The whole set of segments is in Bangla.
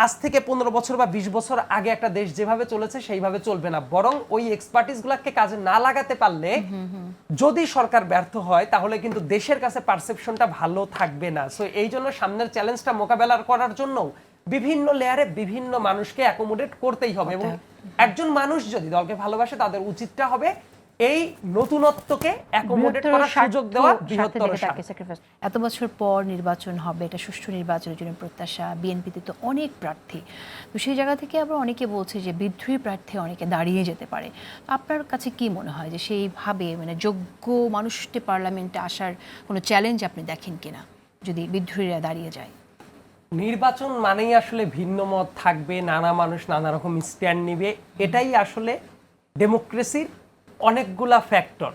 আজ থেকে 15 বছর বা 20 বছর আগে একটা দেশ যেভাবে চলেছে সেইভাবে চলবে না, বরং ওই এক্সপার্টিস গুলাকে কাজে না লাগাতে পারলে যদি সরকার ব্যর্থ হয় তাহলে কিন্তু দেশের কাছে পারসেপশনটা ভালো থাকবে না। সো এই জন্য সামনের চ্যালেঞ্জটা মোকাবেলা করার জন্য বিভিন্ন লেয়ারে বিভিন্ন মানুষকে অ্যাকোমোডেট করতেই হবে, এবং একজন মানুষ যদি দলকে ভালোবাসে তাদের উচিতটা হবে এই নতুনত্বকে অ্যাকোমোডেট করার সুযোগ দেওয়া, বৃহত্তর স্যাক্রিফাইস। এত বছর পর নির্বাচন হবে, এটা সুষ্ঠু নির্বাচনের জন্য প্রত্যাশা। বিএনপিতে তো অনেক প্রার্থী, তো সেই জায়গা থেকে আবার অনেকে বলছে যে বিদ্রোহী প্রার্থী অনেকে দাঁড়িয়ে যেতে পারে। আপনার কাছে কি মনে হয় যে সেইভাবে মানে যোগ্য মানুষটি পার্লামেন্টে আসার কোনো চ্যালেঞ্জ আপনি দেখেন কিনা যদি বিদ্রোহীরা দাঁড়িয়ে যায়? নির্বাচন মানেই আসলে ভিন্ন মত থাকবে, নানা মানুষ নানা রকম স্ট্যান্ড নিবে, এটাই আসলে ডেমোক্রেসির অনেকগুলা ফ্যাক্টর।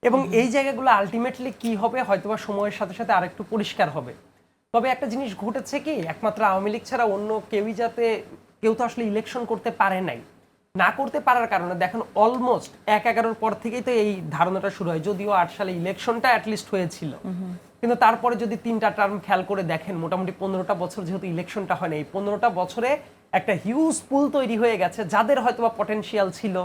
এবং এই জায়গাগুলো আলটিমেটলি কি হবে হয়তোবা সময়ের সাথে সাথে আরেকটু পরিষ্কার হবে। তবে একটা জিনিস ঘটেছে কি, একমাত্র আওয়ামী লীগ ছাড়া অন্য কেউ তো আসলে ইলেকশন করতে পারে নাই। না করতে পারার কারণে দেখেন অলমোস্ট 1/11 পর থেকেই তো এই ধারণাটা শুরু হয়, যদিও 8 সালে ইলেকশনটা অ্যাটলিস্ট হয়েছিল, কিন্তু তারপরে যদি 3টা টার্ম খেয়াল করে দেখেন মোটামুটি 15টা বছর যেহেতু ইলেকশনটা হয় না, এই 15টা বছরে একটা হিউজ পুল তৈরি হয়ে গেছে যাদের হয়তোবা পটেনশিয়াল ছিল,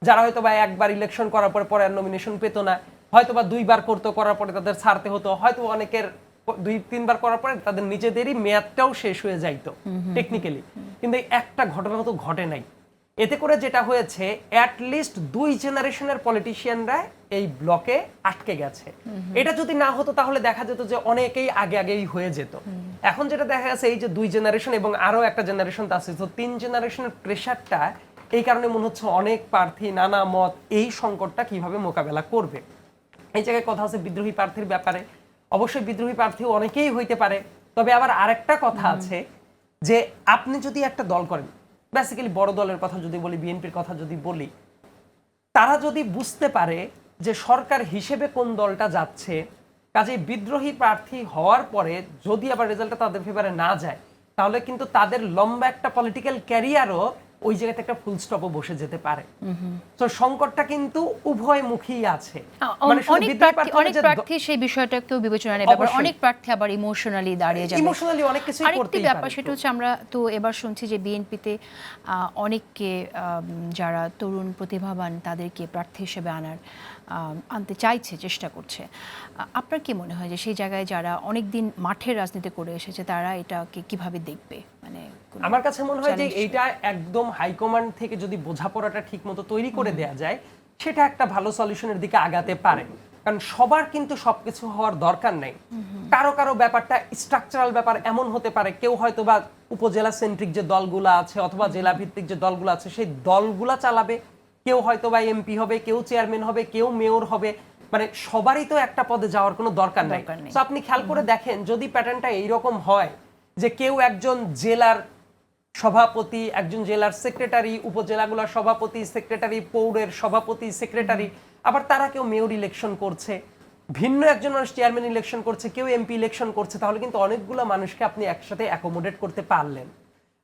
যারা হয়তোবা একবার ইলেকশন করার পরে পরে নমিনেশন পেত না, হয়তোবা 2বার করতো, করার পরে তাদের ছাড়তে হতো, হয়তো অনেকের 2-3বার করার পরে তাদের নিজেদেরই মেয়াদটাও শেষ হয়ে যাইতো টেকনিক্যালি। কিন্তু এই একটা ঘটনা তো ঘটে নাই। এতে করে যেটা হয়েছে অ্যাটলিস্ট 2 জেনারেশনের পলিটিশিয়ানরা এই ব্লকে আটকে গেছে। এটা যদি না হতো তাহলে দেখা যেত যে অনেকেই আগেই হয়ে যেত। এখন যেটা দেখা গেছে এই যে 2 জেনারেশন এবং আরো একটা জেনারেশন আছে, তো 3 জেনারেশনের প্রেশারটা এই কারণে মনে হচ্ছে অনেক প্রার্থী নানা মত এই সংকটটা কিভাবে মোকাবেলা করবে। এই জায়গায় কথা আছে বিদ্রোহী প্রার্থীর ব্যাপারে, অবশ্যই বিদ্রোহী প্রার্থী অনেকেই হইতে পারে। তবে আবার আরেকটা কথা আছে যে আপনি যদি একটা দল করেন, বেসিক্যালি বড় দলের কথা যদি বলি, বিএনপির কথা যদি বলি, তারা যদি বুঝতে পারে যে সরকার হিসেবে কোন দলটা যাচ্ছে, কাজেই বিদ্রোহী প্রার্থী হওয়ার পরে যদি আবার রেজাল্টটা তাদের ফেভারে না যায় তাহলে কিন্তু তাদের লম্বা একটা পলিটিক্যাল ক্যারিয়ারও ওই জায়গাতে একটা ফুল স্টপও বসে যেতে পারে। তো সংকটটা কিন্তু উভয়মুখী আছে। মানে অনেক প্রার্থী সেই বিষয়টাকেও বিবেচনা নেবে, আবার অনেক প্রার্থী আবার ইমোশনালি দাঁড়িয়ে যাবে, ইমোশনালি অনেক কিছুই করতেই পারে। আরেকটি ব্যাপার সেটা হচ্ছে আমরা তো এবার শুনছি যে বিএনপিতে অনেককে যারা তরুণ প্রতিভাবান তাদেরকে প্রার্থী হিসেবে আনতে চাইছে, চেষ্টা করছে। আপনার কি মনে হয় যে সেই জায়গায় যারা অনেকদিন মাঠের রাজনীতি করে এসেছে তারা এটাকে কিভাবে দেখবে? মানে আমার কাছে মনে হয় যে এইটা একদম হাইকমান্ড থেকে যদি বোঝাপড়াটা ঠিক মতো তৈরি করে দেয়া যায় সেটা একটা ভালো সলিউশনের দিকে আগাতে পারে। কারণ সবার কিন্তু সবকিছু হওয়ার দরকার নেই। কারো কারো ব্যাপারটা স্ট্রাকচারাল ব্যাপার এমন হতে পারে, কেউ হয়তো বা উপজেলা সেন্ট্রিক যে দলগুলো আছে অথবা জেলা ভিত্তিক যে দলগুলো আছে সেই দলগুলা চালাবে, কেউ হয়তো বা এমপি হবে, কেউ চেয়ারম্যান হবে, কেউ মেয়র হবে, মানে সবারই তো একটা পদে যাওয়ার কোনো দরকার নাই। তো আপনি খেয়াল করে দেখেন যদি প্যাটার্নটা এইরকম হয় যে কেউ একজন জেলার সভাপতি, একজন জেলার সেক্রেটারি, উপজেলাগুলোর সভাপতি সেক্রেটারি, পৌরের সভাপতি সেক্রেটারি, আবার তারা কেউ মেয়র ইলেকশন করছে, ভিন্ন একজন মানুষ চেয়ারম্যান ইলেকশন করছে, কেউ এমপি ইলেকশন করছে, তাহলে কিন্তু অনেকগুলো মানুষকে আপনি একসাথে অ্যাকোমোডেট করতে পারলেন।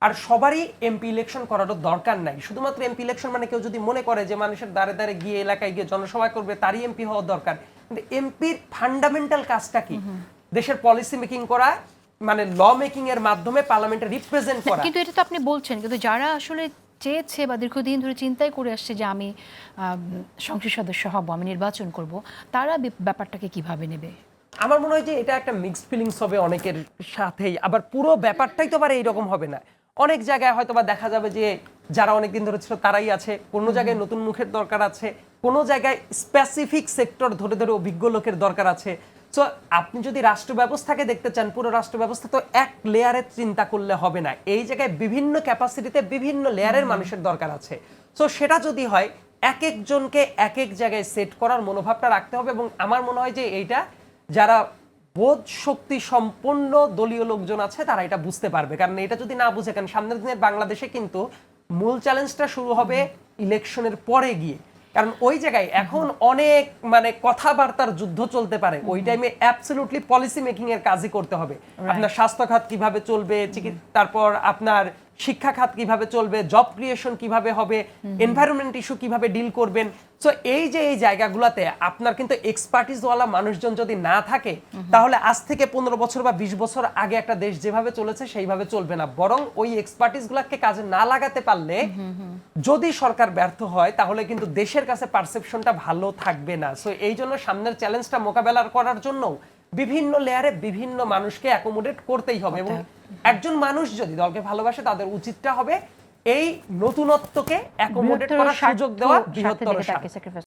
আর সবারই এমপি ইলেকশন করারও দরকার নাই। শুধুমাত্র এমপি ইলেকশন মানে কেউ যদি মনে করে যে মানুষের দ্বারে দ্বারে গিয়ে এলাকায় গিয়ে জনসভা করবে তারই এমপি হওয়া দরকার, কিন্তু এমপির ফান্ডামেন্টাল কাজটা কি? দেশের পলিসি মেকিং করা, মানে ল মেকিং এর মাধ্যমে পার্লামেন্টে রিপ্রেজেন্ট করা। কিন্তু এটা তো আপনি বলছেন, কিন্তু যারা আসলে চেয়েছে বা দীর্ঘদিন ধরে চিন্তাই করে আসছে যে আমি সংসদ সদস্য হব, আমি নির্বাচন করব, তারা ব্যাপারটাকে কিভাবে নেবে? আমার মনে হয় যে এটা একটা মিক্সড ফিলিংস হবে অনেকের সাথেই, আবার পুরো ব্যাপারটাই তো আবার এইরকম হবে না। অনেক জায়গায় হয়তো বা দেখা যাবে যে যারা অনেকদিন ধরে ছিল তারাই আছে, কোনো জায়গায় নতুন মুখের দরকার আছে, কোনো জায়গায় স্পেসিফিক সেক্টর ধরে ধরে অভিজ্ঞ লোকের দরকার আছে। সো আপনি যদি রাষ্ট্র ব্যবস্থাকে দেখতে চান, পুরো রাষ্ট্র ব্যবস্থা তো এক লেয়ারে চিন্তা করলে হবে না, এই জায়গায় বিভিন্ন ক্যাপাসিটিতে বিভিন্ন লেয়ারের মানুষের দরকার আছে। সো সেটা যদি হয় এক একজনকে এক এক জায়গায় সেট করার মনোভাবটা রাখতে হবে। এবং আমার মনে হয় যে এইটা যারা বোধ শক্তি সম্পন্ন দলীয় লোকজন আছে তারা এটা বুঝতে পারবে। কারণ এটা যদি না বুঝে, কারণ সামনের দিনের বাংলাদেশে কিন্তু মূল চ্যালেঞ্জটা শুরু হবে ইলেকশনের পরে গিয়ে, কারণ ওই জায়গায় এখন অনেক মানে কথাবার্তার যুদ্ধ চলতে পারে। ওই টাইমে অ্যাবসলিউটলি পলিসি মেকিং এর কাজই করতে হবে। আপনার স্বাস্থ্য খাত কিভাবে চলবে, তারপর আপনার শিক্ষা খাত কিভাবে চলবে, জব ক্রিয়েশন কিভাবে হবে, এনভায়রনমেন্ট ইস্যু কিভাবে ডিল করবেন। সো এই যে এই জায়গাগুলোতে আপনার কিন্তু এক্সপার্টিসওয়ালা মানুষজন যদি না থাকে, তাহলে আজ থেকে 15 বছর বা 20 বছর আগে একটা দেশ যেভাবে চলেছে সেইভাবে চলবে না। বরং ওই এক্সপার্টিসগুলোকে কাজে না লাগাতে পারলে যদি সরকার ব্যর্থ হয়, তাহলে কিন্তু দেশের কাছে পারসেপশনটা ভালো থাকবে না। সো এই জন্য সামনের চ্যালেঞ্জটা মোকাবেলা করার জন্য বিভিন্ন লেয়ারে বিভিন্ন মানুষকে অ্যাকোমোডেট করতেই হবে। এবং একজন মানুষ যদি দলকে ভালোবাসে, তাদের উচিতটা হবে এই নতুনত্বকে অ্যাকোমোডেট করার সুযোগ দেওয়া, বৃহত্তর স্বার্থে।